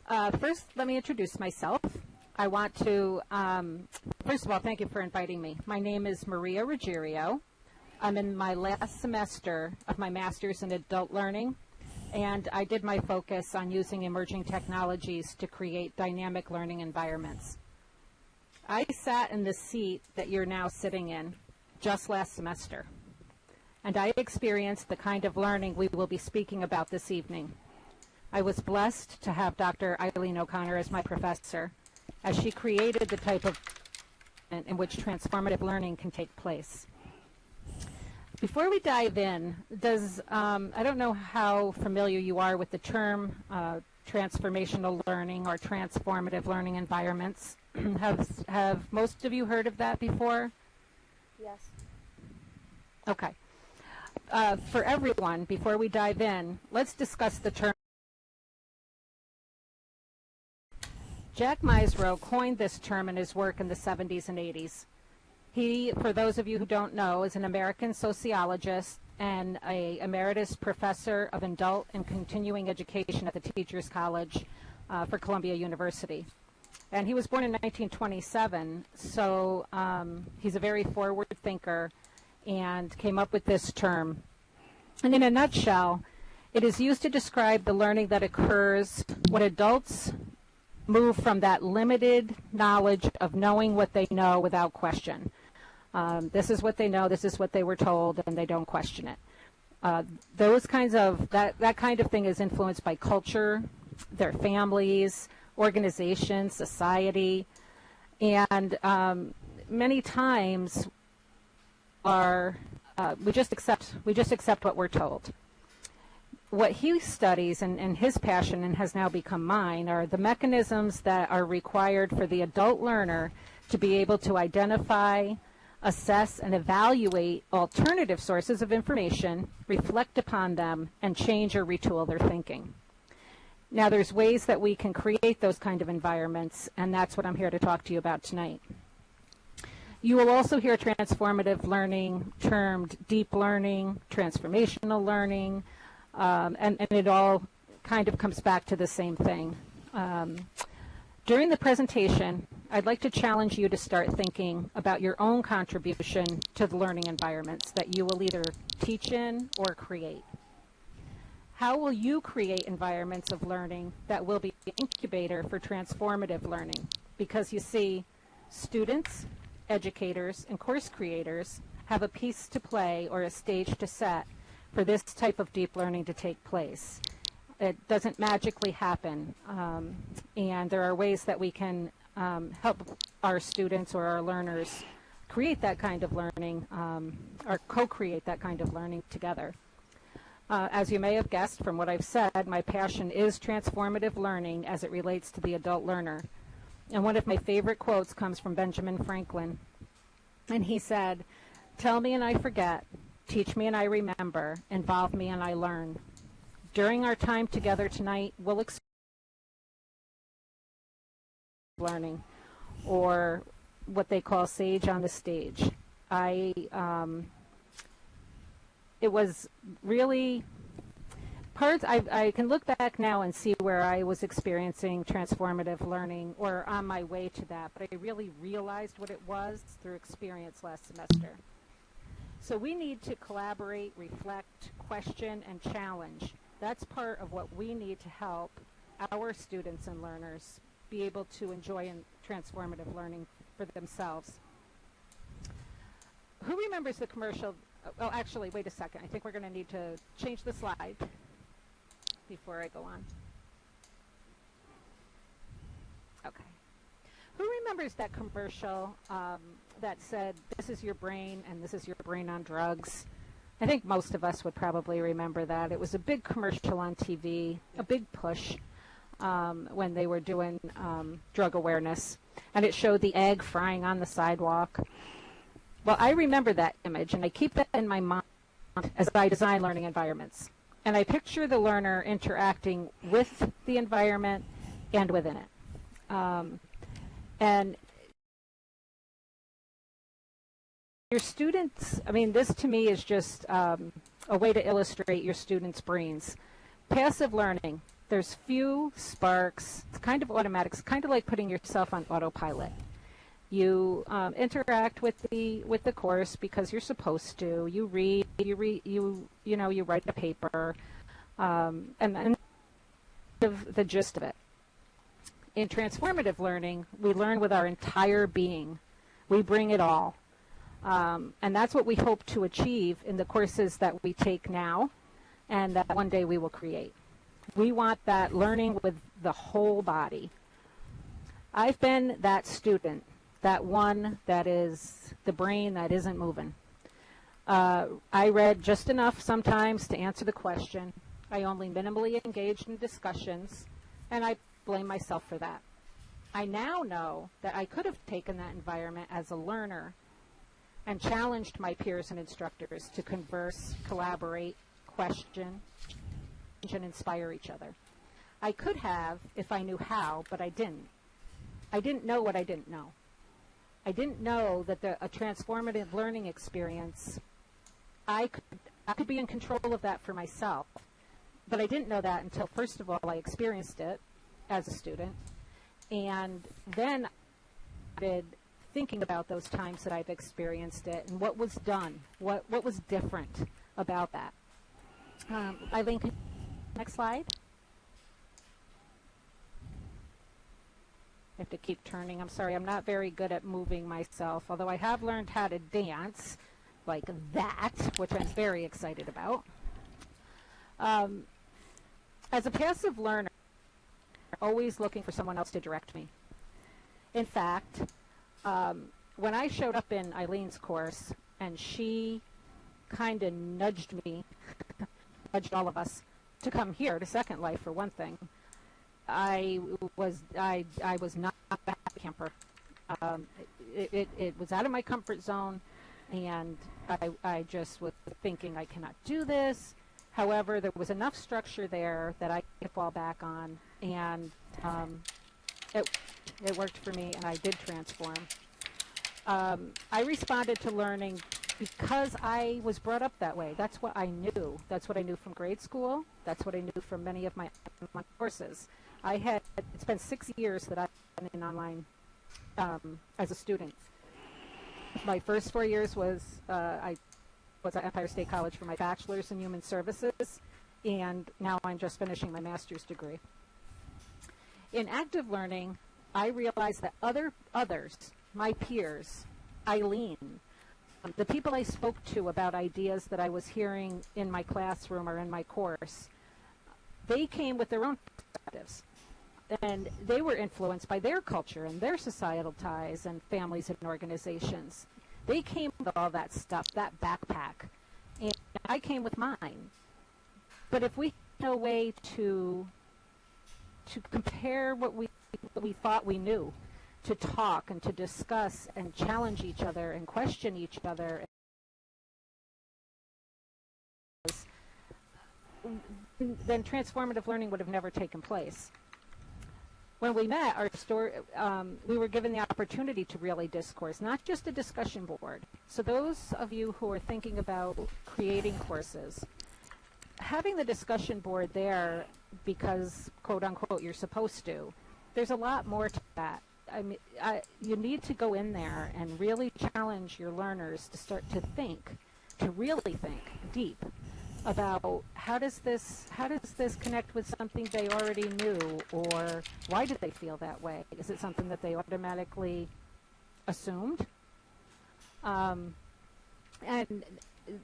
First, let me introduce myself. I want to, first of all, thank you for inviting me. My name is Maria Ruggiero. I'm in my last semester of my master's in adult learning, and I did my focus on using emerging technologies to create dynamic learning environments. I sat in the seat that you're now sitting in just last semester, and I experienced the kind of learning we will be speaking about this evening. I was blessed to have Dr. Eileen O'Connor as my professor, as she created the type of in which transformative learning can take place. Before we dive in, I don't know how familiar you are with the term transformational learning or transformative learning environments. Have most of you heard of that before? Yes. Okay. For everyone, before we dive in, let's discuss the term. Jack Meisro coined this term in his work in the 70s and 80s. He, for those of you who don't know, is an American sociologist and an emeritus professor of adult and continuing education at the Teachers College for Columbia University. And he was born in 1927, so he's a very forward thinker and came up with this term. And in a nutshell, it is used to describe the learning that occurs when adults move from that limited knowledge of knowing what they know without question. This is what they know, this is what they were told, and they don't question it. That kind of thing is influenced by culture, their families, organizations, society, and many times we just accept what we're told. What he studies and his passion, and has now become mine, are the mechanisms that are required for the adult learner to be able to identify, assess, and evaluate alternative sources of information, reflect upon them, and change or retool their thinking. Now, there's ways that we can create those kind of environments, and that's what I'm here to talk to you about tonight. You will also hear transformative learning termed deep learning, transformational learning, and it all kind of comes back to the same thing. During the presentation, I'd like to challenge you to start thinking about your own contribution to the learning environments that you will either teach in or create. How will you create environments of learning that will be the incubator for transformative learning? Because you see, students, educators, and course creators have a piece to play or a stage to set for this type of deep learning to take place. It doesn't magically happen, and there are ways that we can help our students or our learners create that kind of learning or co-create that kind of learning together. As you may have guessed from what I've said, my passion is transformative learning as it relates to the adult learner. And one of my favorite quotes comes from Benjamin Franklin, and he said, "Tell me and I forget, teach me and I remember, involve me and I learn." During our time together tonight, we'll experience learning, or what they call sage on the stage. It was really I can look back now and see where I was experiencing transformative learning or on my way to that, but I really realized what it was through experience last semester. So we need to collaborate, reflect, question, and challenge. That's part of what we need to help our students and learners be able to enjoy transformative learning for themselves. Who remembers the commercial? Oh, actually, wait a second. I think we're going to need to change the slide before I go on. Okay. Who remembers that commercial that said, "This is your brain and this is your brain on drugs"? I think most of us would probably remember that. It was a big commercial on TV, a big push when they were doing drug awareness. And it showed the egg frying on the sidewalk. Well, I remember that image, and I keep that in my mind as I design learning environments. And I picture the learner interacting with the environment and within it. And your students, I mean, this to me is just a way to illustrate your students' brains. Passive learning, There's few sparks. It's kind of automatic. It's kind of like putting yourself on autopilot. You interact with the course because you're supposed to. You read. You write a paper, and the gist of it. In transformative learning, we learn with our entire being. We bring it all. And that's what we hope to achieve in the courses that we take now and that one day we will create. We want that learning with the whole body. I've been that student, that one that is the brain that isn't moving. I read just enough sometimes to answer the question. I only minimally engaged in discussions, and I blame myself for that. I now know that I could have taken that environment as a learner and challenged my peers and instructors to converse, collaborate, question, and inspire each other. I could have if I knew how, but I didn't. I didn't know what I didn't know. I didn't know that a transformative learning experience, I could be in control of that for myself. But I didn't know that until, first of all, I experienced it as a student. And then I started thinking about those times that I've experienced it and what was done, what was different about that. Eileen, next slide. I have to keep turning. I'm sorry, I'm not very good at moving myself, although I have learned how to dance like that, which I'm very excited about. As a passive learner, I'm always looking for someone else to direct me. In fact, when I showed up in Eileen's course and she kind of nudged me, nudged all of us to come here to Second Life for one thing, I was not a happy camper. It was out of my comfort zone, and I just was thinking I cannot do this. However, there was enough structure there that I could fall back on, and it worked for me, and I did transform. I responded to learning because I was brought up that way. That's what I knew. That's what I knew from grade school. That's what I knew from many of my courses. It's been 6 years that I've been in online as a student. My first 4 years was I was at Empire State College for my bachelor's in human services, and now I'm just finishing my master's degree. In active learning, I realized that others, my peers, Eileen, the people I spoke to about ideas that I was hearing in my classroom or in my course, they came with their own perspectives. And they were influenced by their culture and their societal ties and families and organizations. They came with all that stuff, that backpack, and I came with mine. But if we had no way to compare what we thought we knew, to talk and to discuss and challenge each other and question each other, then transformative learning would have never taken place. When we met, we were given the opportunity to really discourse, not just a discussion board. So those of you who are thinking about creating courses, having the discussion board there because, quote unquote, you're supposed to, there's a lot more to that. I mean, you need to go in there and really challenge your learners to start to think, to really think deep about how does this connect with something they already knew, or why did they feel that way? Is it something that they automatically assumed? And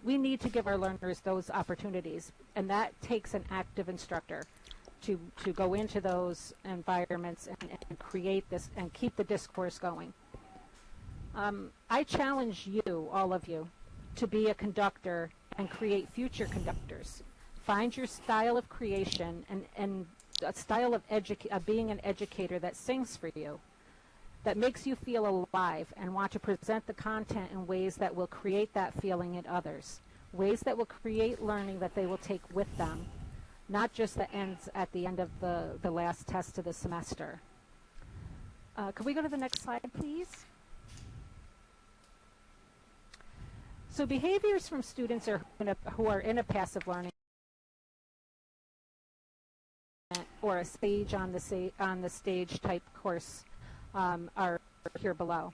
we need to give our learners those opportunities, and that takes an active instructor to go into those environments and create this and keep the discourse going. I challenge you, all of you, to be a conductor and create future conductors. Find your style of creation and a style of being an educator that sings for you, that makes you feel alive and want to present the content in ways that will create that feeling in others, ways that will create learning that they will take with them, not just that ends at the end of the last test of the semester. Could we go to the next slide, please? So behaviors from students who are in a passive learning or a stage on the stage type course are here below.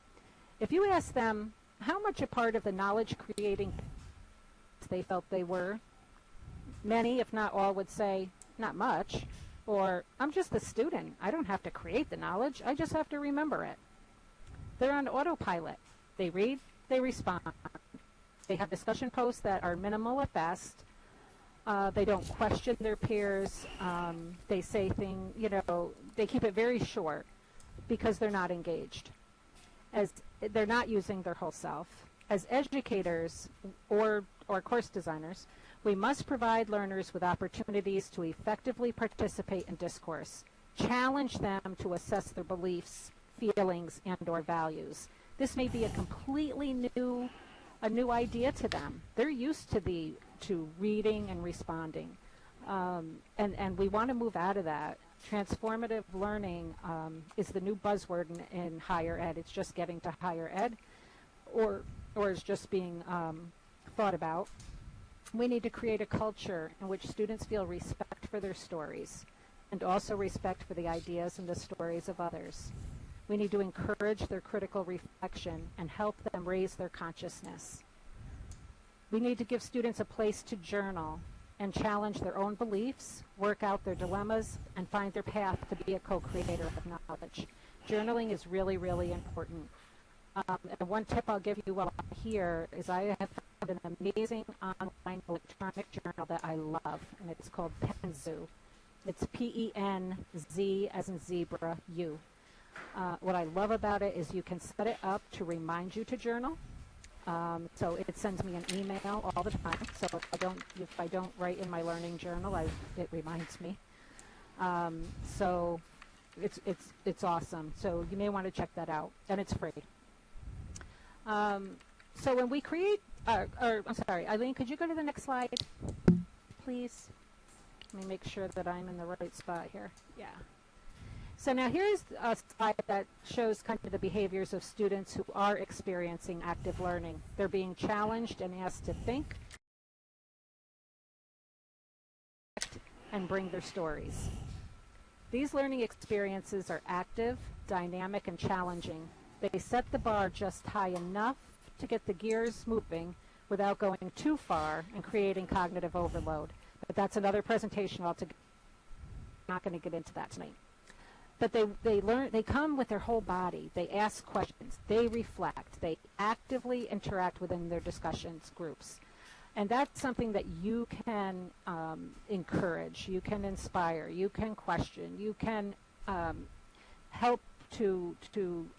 If you ask them how much a part of the knowledge creating they felt they were, many, if not all, would say, not much, or I'm just a student. I don't have to create the knowledge. I just have to remember it. They're on autopilot. They read, they respond. They have discussion posts that are minimal at best. They don't question their peers. They say things, they keep it very short because they're not engaged. As they're not using their whole self. As educators or course designers, we must provide learners with opportunities to effectively participate in discourse, challenge them to assess their beliefs, feelings, and or values. This may be a completely new idea to them. They're used to reading and responding, and we want to move out of that. Transformative learning is the new buzzword in higher ed. It's just getting to higher ed, or is just being thought about. We need to create a culture in which students feel respect for their stories and also respect for the ideas and the stories of others. We need to encourage their critical reflection and help them raise their consciousness. We need to give students a place to journal and challenge their own beliefs, work out their dilemmas, and find their path to be a co-creator of knowledge. Journaling is really, really important. And one tip I'll give you while I'm here is I have found an amazing online electronic journal that I love, and it's called Penzu. It's P-E-N-Z as in zebra, U. What I love about it is you can set it up to remind you to journal. So it sends me an email all the time. So if I don't write in my learning journal, it reminds me. So it's awesome. So you may want to check that out, and it's free. So when we create, I'm sorry, Eileen, could you go to the next slide, please? Let me make sure that I'm in the right spot here. Yeah. So now here's a slide that shows kind of the behaviors of students who are experiencing active learning. They're being challenged and asked to think and bring their stories. These learning experiences are active, dynamic, and challenging. They set the bar just high enough to get the gears moving without going too far and creating cognitive overload. But that's another presentation altogether. I'm not going to get into that tonight. But they come with their whole body. They ask questions. They reflect. They actively interact within their discussions groups. And that's something that you can encourage. You can inspire. You can question. You can help to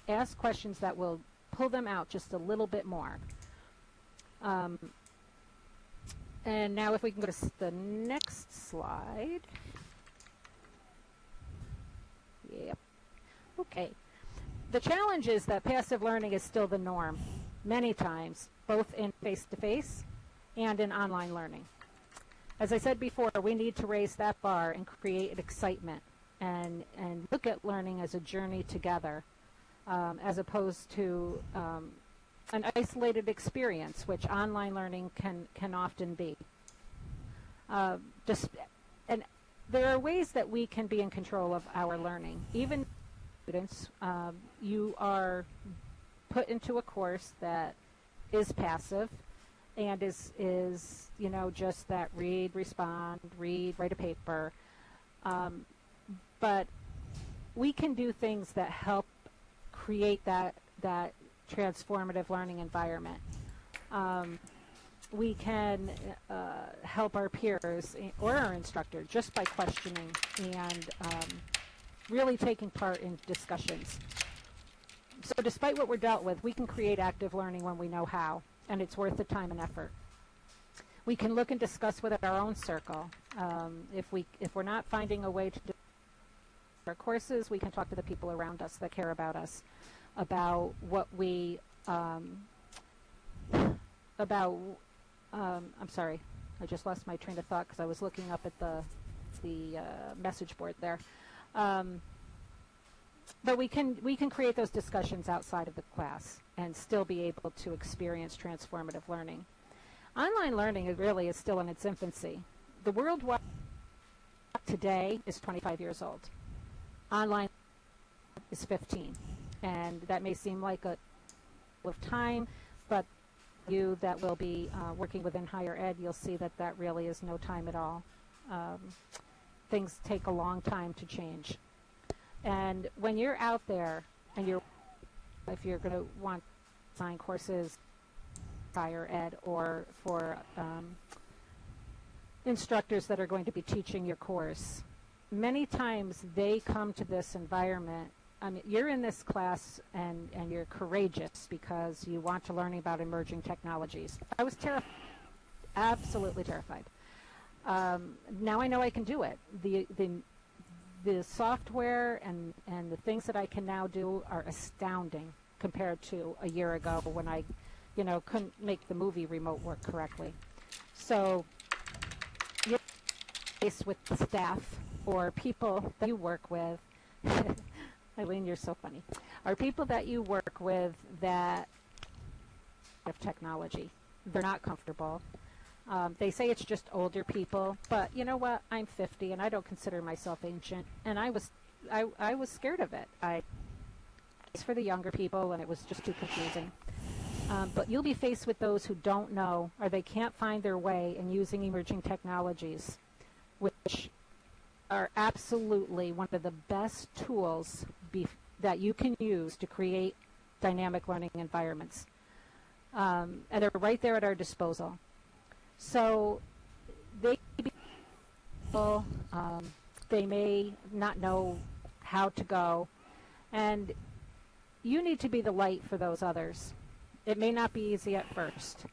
ask questions that will pull them out just a little bit more. And now if we can go to the next slide. Yep. Okay. The challenge is that passive learning is still the norm, many times, both in face-to-face and in online learning. As I said before, we need to raise that bar and create excitement and look at learning as a journey together, as opposed to an isolated experience, which online learning can often be. And there are ways that we can be in control of our learning. Even students, you are put into a course that is passive and is just that read, respond, write a paper. But we can do things that help create that transformative learning environment. We can help our peers or our instructor just by questioning and really taking part in discussions. So despite what we're dealt with, we can create active learning when we know how, and it's worth the time and effort. We can look and discuss with our own circle. If we're not finding a way to do our courses, we can talk to the people around us that care about us about what we I'm sorry, I just lost my train of thought because I was looking up at the message board there. But we can create those discussions outside of the class and still be able to experience transformative learning. Online learning really is still in its infancy. The worldwide today is 25 years old. Online is 15. And that may seem like a of time, but you that will be working within higher ed, you'll see that that really is no time at all. Things take a long time to change. And when you're out there and if you're going to want design courses, higher ed, or for instructors that are going to be teaching your course, many times they come to this environment. I mean, you're in this class and you're courageous because you want to learn about emerging technologies. I was terrified, absolutely terrified. Now I know I can do it. The software and the things that I can now do are astounding compared to a year ago when I, couldn't make the movie remote work correctly. So you're faced with the staff or people that you work with. Eileen, you're so funny. Are people that you work with that have technology. They're not comfortable. They say it's just older people, but you know what? I'm 50 and I don't consider myself ancient, and I was scared of it. It's for the younger people, and it was just too confusing. But you'll be faced with those who don't know or they can't find their way in using emerging technologies, which are absolutely one of the best tools that you can use to create dynamic learning environments. And they're right there at our disposal. So they may not know how to go, and you need to be the light for those others. It may not be easy at first,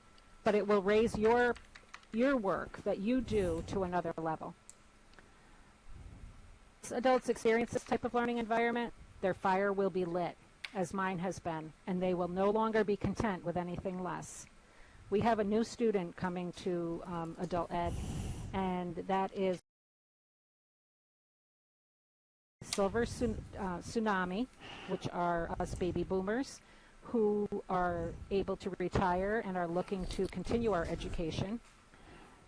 but it will raise your work that you do to another level. As adults experience this type of learning environment, their fire will be lit, as mine has been, and they will no longer be content with anything less. We have a new student coming to adult ed, and that is Silver Tsunami, which are us baby boomers who are able to retire and are looking to continue our education.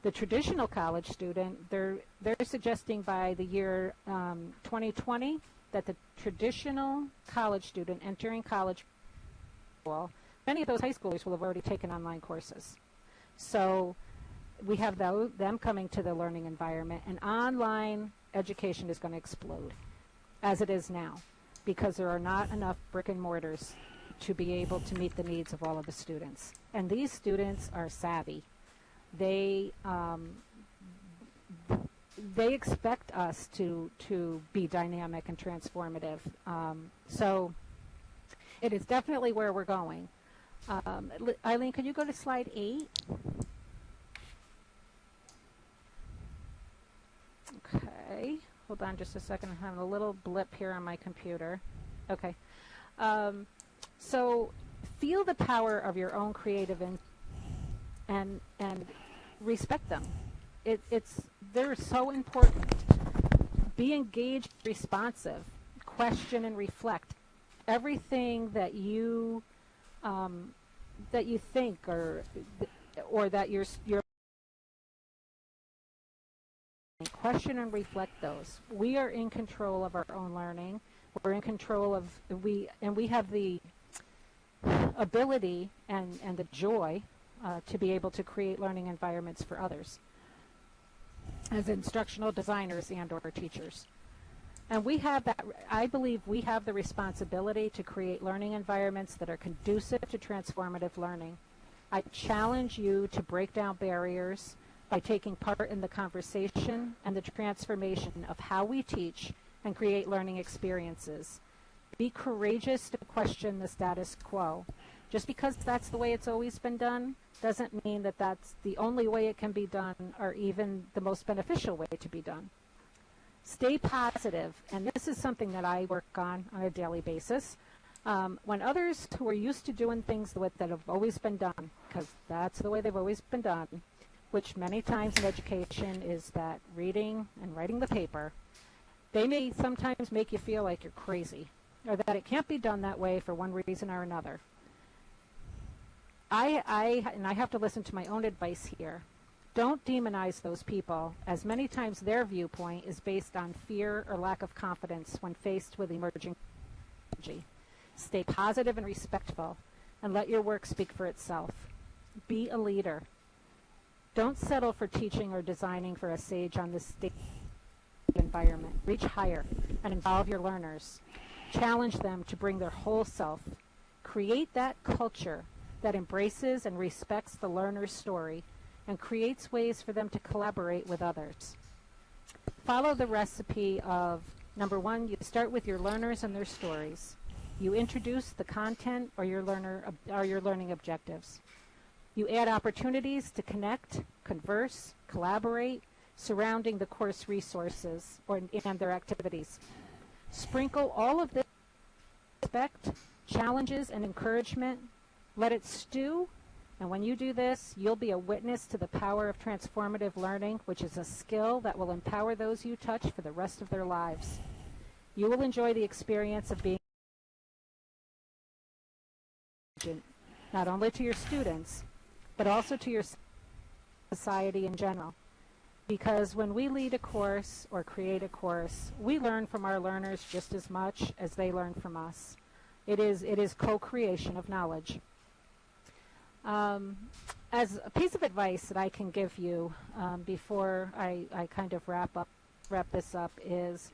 The traditional college student, they're suggesting by the year 2020 that the traditional college student entering college, well, many of those high schoolers will have already taken online courses. So we have them coming to the learning environment, and online education is going to explode, as it is now, because there are not enough brick and mortars to be able to meet the needs of all of the students. And these students are savvy. They expect us to be dynamic and transformative. So it is definitely where we're going. Eileen, could you go to slide 8? Okay, hold on just a second. I'm having a little blip here on my computer. Okay. So feel the power of your own creative and respect them. They're so important. Be engaged, responsive, question and reflect. Everything that you think or that you're question and reflect those. We are in control of our own learning. We're in control of we have the ability and the joy to be able to create learning environments for others as instructional designers and or teachers. And we have that, I believe we have the responsibility to create learning environments that are conducive to transformative learning. I challenge you to break down barriers by taking part in the conversation and the transformation of how we teach and create learning experiences. Be courageous to question the status quo. Just because that's the way it's always been done doesn't mean that that's the only way it can be done or even the most beneficial way to be done. Stay positive, and this is something that I work on a daily basis. When others who are used to doing things that have always been done, because that's the way they've always been done, which many times in education is that reading and writing the paper, they may sometimes make you feel like you're crazy or that it can't be done that way for one reason or another. I have to listen to my own advice here. Don't demonize those people, as many times their viewpoint is based on fear or lack of confidence when faced with emerging technology. Stay positive and respectful, and let your work speak for itself. Be a leader. Don't settle for teaching or designing for a sage on this stage environment. Reach higher and involve your learners. Challenge them to bring their whole self. Create that culture that embraces and respects the learner's story and creates ways for them to collaborate with others. Follow the recipe of, number one, you start with your learners and their stories. You introduce the content or your learning objectives. You add opportunities to connect, converse, collaborate, surrounding the course resources and their activities. Sprinkle all of this respect, challenges, and encouragement. Let it stew, and when you do this, you'll be a witness to the power of transformative learning, which is a skill that will empower those you touch for the rest of their lives. You will enjoy the experience of being not only to your students, but also to your society in general. Because when we lead a course or create a course, we learn from our learners just as much as they learn from us. It is co-creation of knowledge. As a piece of advice that I can give you before I kind of wrap this up is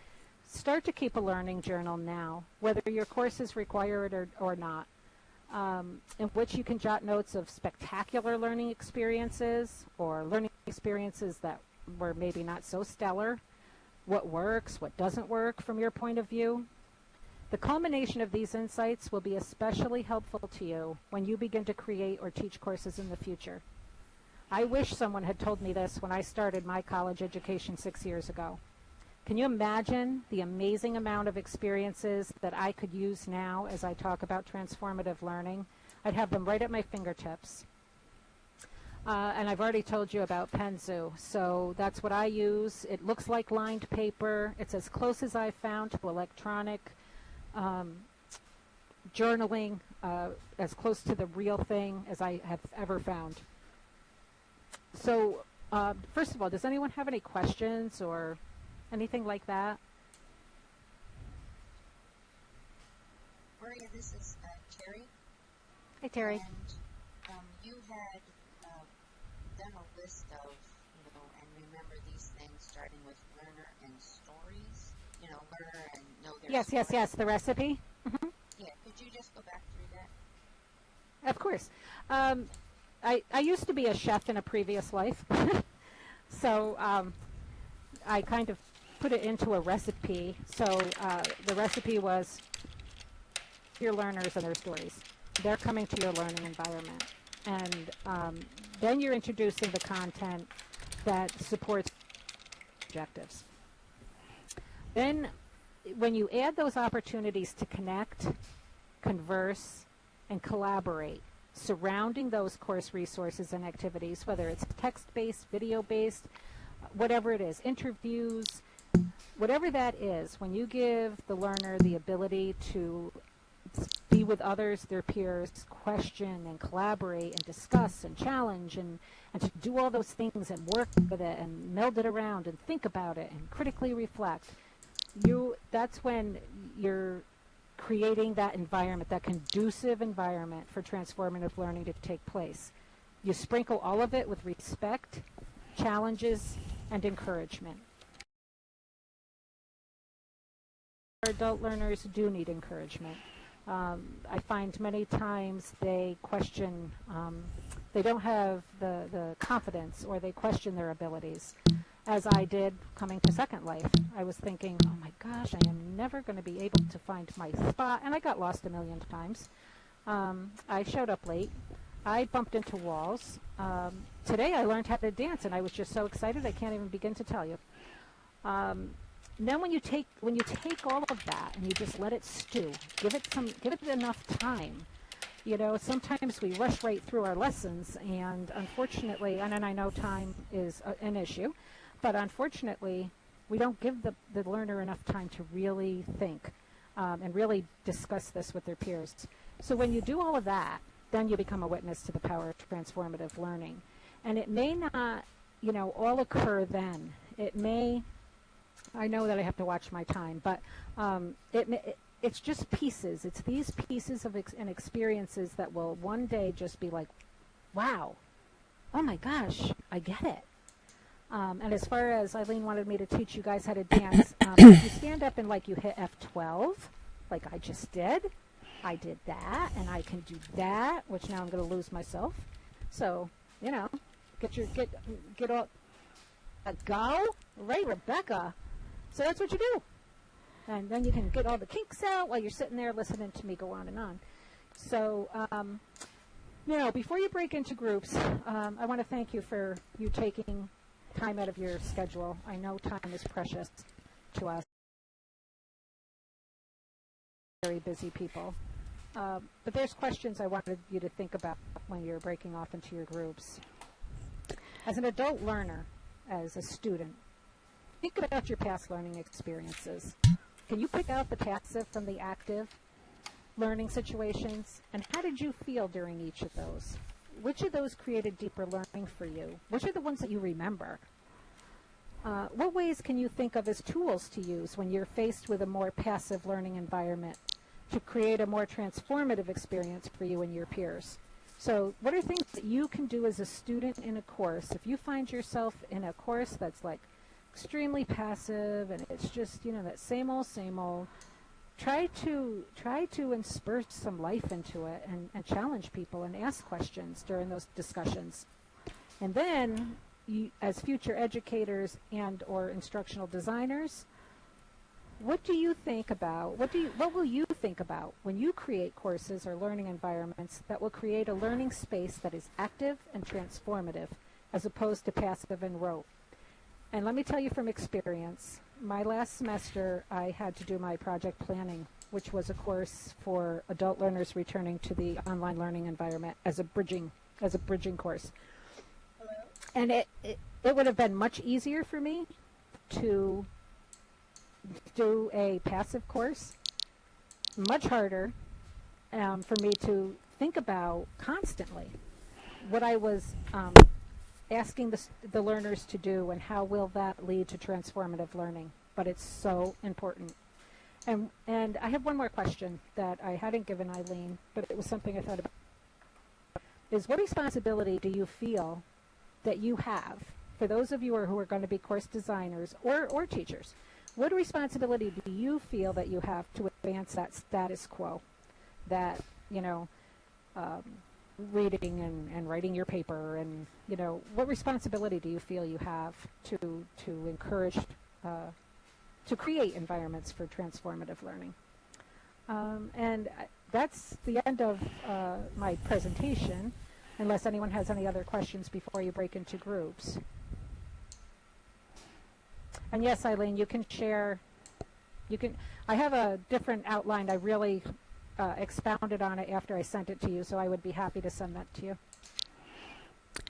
start to keep a learning journal now, whether your courses require it or not, in which you can jot notes of spectacular learning experiences or learning experiences that were maybe not so stellar, what works, what doesn't work from your point of view. The culmination of these insights will be especially helpful to you when you begin to create or teach courses in the future. I wish someone had told me this when I started my college education 6 years ago. Can you imagine the amazing amount of experiences that I could use now as I talk about transformative learning? I'd have them right at my fingertips. And I've already told you about Penzu, so that's what I use. It looks like lined paper. It's as close as I've found to electronic journaling, as close to the real thing as I have ever found. So, first of all, does anyone have any questions or anything like that? Maria, this is Terry. Hey, Terry. And you had done a list of, and remember these things starting with learner and stories, learner and know their story. Yes, the recipe. Mm-hmm. Yeah, could you just go back through that? Of course. I used to be a chef in a previous life, so I kind of put it into a recipe. So the recipe was your learners and their stories. They're coming to your learning environment. And then you're introducing the content that supports objectives. Then when you add those opportunities to connect, converse, and collaborate surrounding those course resources and activities, whether it's text-based, video-based, whatever it is, interviews, whatever that is, when you give the learner the ability to be with others, their peers, question and collaborate and discuss and challenge and to do all those things and work with it and meld it around and think about it and critically reflect, that's when you're creating that environment, that conducive environment for transformative learning to take place. You sprinkle all of it with respect, challenges, and encouragement. Our adult learners do need encouragement. I find many times they question, they don't have the confidence, or they question their abilities. As I did coming to Second Life, I was thinking, oh my gosh, I am never going to be able to find my spot, and I got lost a million times. I showed up late. I bumped into walls. Today I learned how to dance, and I was just so excited I can't even begin to tell you. Then when you take all of that and you just let it stew, give it enough time. Sometimes we rush right through our lessons, and unfortunately, and I know time is an issue, but unfortunately, we don't give the learner enough time to really think and really discuss this with their peers. So when you do all of that, then you become a witness to the power of transformative learning. And it may not, all occur then. It may, I know that I have to watch my time, but it's just pieces. It's these pieces of and experiences that will one day just be like, wow, oh my gosh, I get it. And as far as Eileen wanted me to teach you guys how to dance, if you stand up and like you hit F12, like I just did, I did that, and I can do that, which now I'm going to lose myself. So, get all go, right, Rebecca? So that's what you do. And then you can get all the kinks out while you're sitting there listening to me go on and on. So, before you break into groups, I want to thank you for you taking time out of your schedule. I know time is precious to us, very busy people. But there's questions I wanted you to think about when you're breaking off into your groups. As an adult learner, as a student, think about your past learning experiences. Can you pick out the passive from the active learning situations? And how did you feel during each of those? Which of those created deeper learning for you? Which are the ones that you remember? What ways can you think of as tools to use when you're faced with a more passive learning environment to create a more transformative experience for you and your peers? So what are things that you can do as a student in a course? If you find yourself in a course that's like extremely passive and it's just, that same old, try to insert some life into it and challenge people and ask questions during those discussions. And then, as future educators and or instructional designers, what will you think about when you create courses or learning environments that will create a learning space that is active and transformative as opposed to passive and rote? And let me tell you from experience, my last semester I had to do my project planning, which was a course for adult learners returning to the online learning environment as a bridging course. And it would have been much easier for me to do a passive course, much harder for me to think about constantly what I was asking the learners to do and how will that lead to transformative learning. But it's so important. And I have one more question that I hadn't given Eileen, but it was something I thought about. Is what responsibility do you feel that you have, for those of you who are going to be course designers or teachers, what responsibility do you feel that you have to advance that status quo, that, reading and writing your paper and, what responsibility do you feel you have to encourage, to create environments for transformative learning? And that's the end of my presentation, unless anyone has any other questions before you break into groups. And yes, Eileen, you can share. I have a different outline. I really expounded on it after I sent it to you, so I would be happy to send that to you.